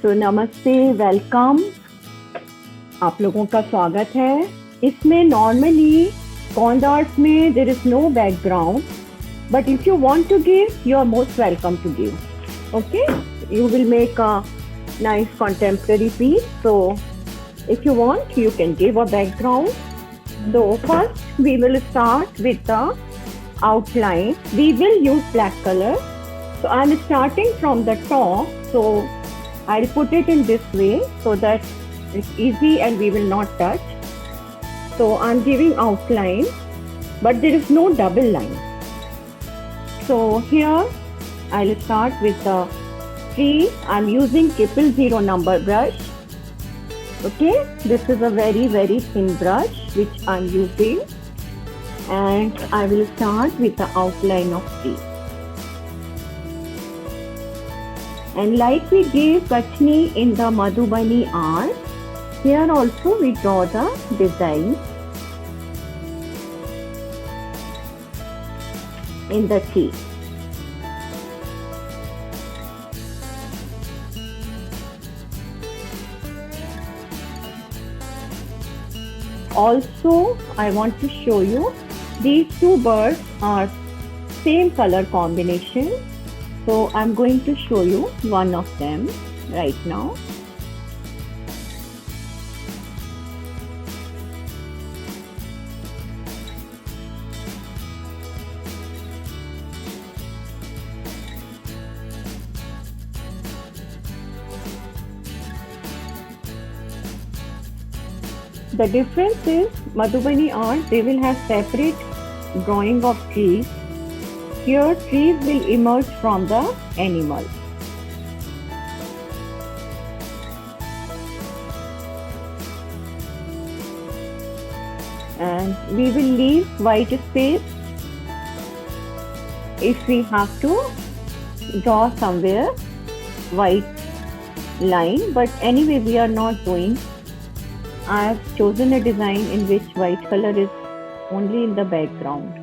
तो नमस्ते, वेलकम। आप लोगों का स्वागत है। इसमें नॉर्मली कॉन्ड आर्ट्स में there is no background, but if you want to give, you are most welcome to give. Okay, you will make a nice contemporary piece. So if you want, you can give a background. So first we will start with the outline. We will use black color. So I'm starting from the top. So I'll put it in this way so that it's easy and we will not touch. So I'm giving outline, but there is no double line. So here I'll start with the tree. I'm using 000 number brush. Okay, this is a very thin brush which I'm using, and I will start with the outline of tree. And like we gave Kachni in the Madhubani art, here also we draw the design in the tree. Also, I want to show you these two birds are same color combination. So I'm going to show you one of them right now. The difference is Madhubani art, they will have separate drawing of trees. Here trees will emerge from the animal. And we will leave white space if we have to draw somewhere white line, but anyway we are not doing. I have chosen a design in which white color is only in the background.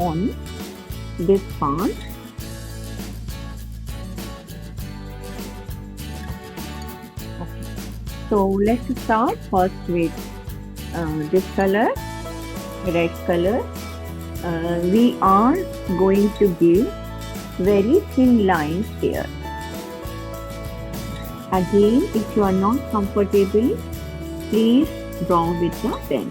On this part. Okay. So let's start first with this color, red color. We are going to give very thin lines here. Again, if you are not comfortable, Please draw with the pen.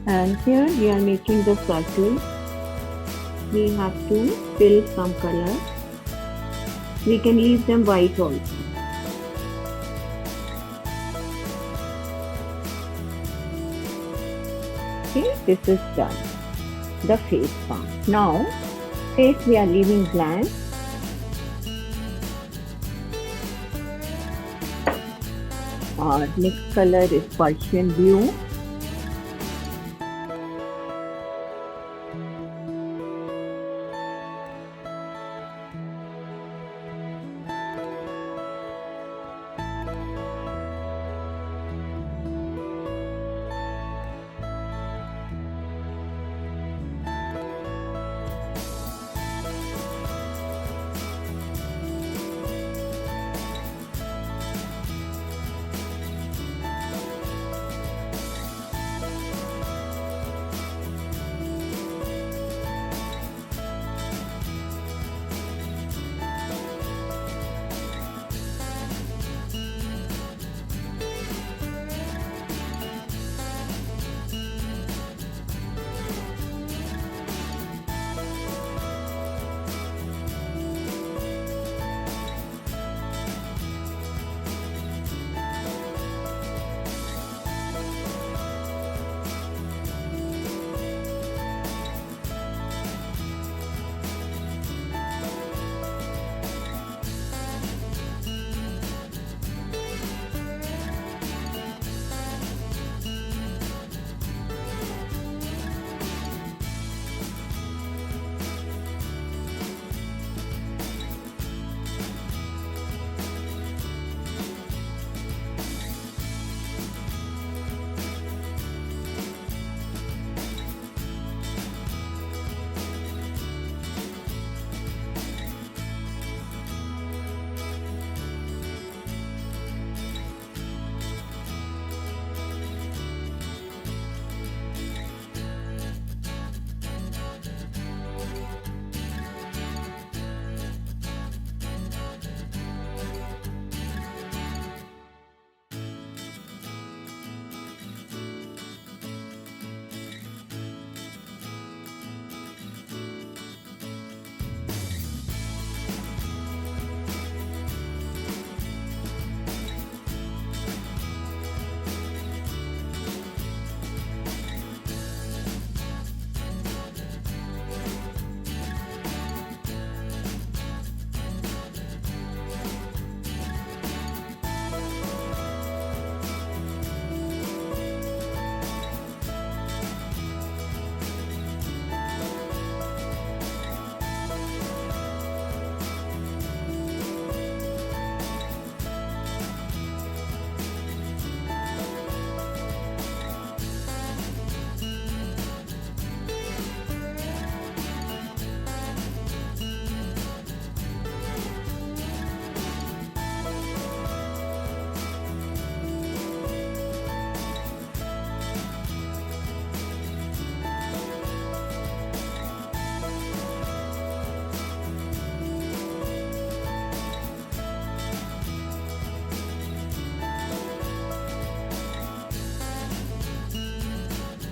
And here we are making the circle. We have to fill some color. We can leave them white also. Okay, this is done. The face part. Now, face we are leaving blank. Our next color is Persian blue.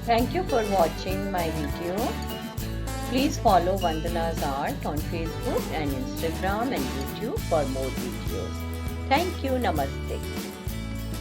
Thank you for watching my video. Please follow Vandana's art on Facebook and Instagram and YouTube for more videos. Thank you. Namaste.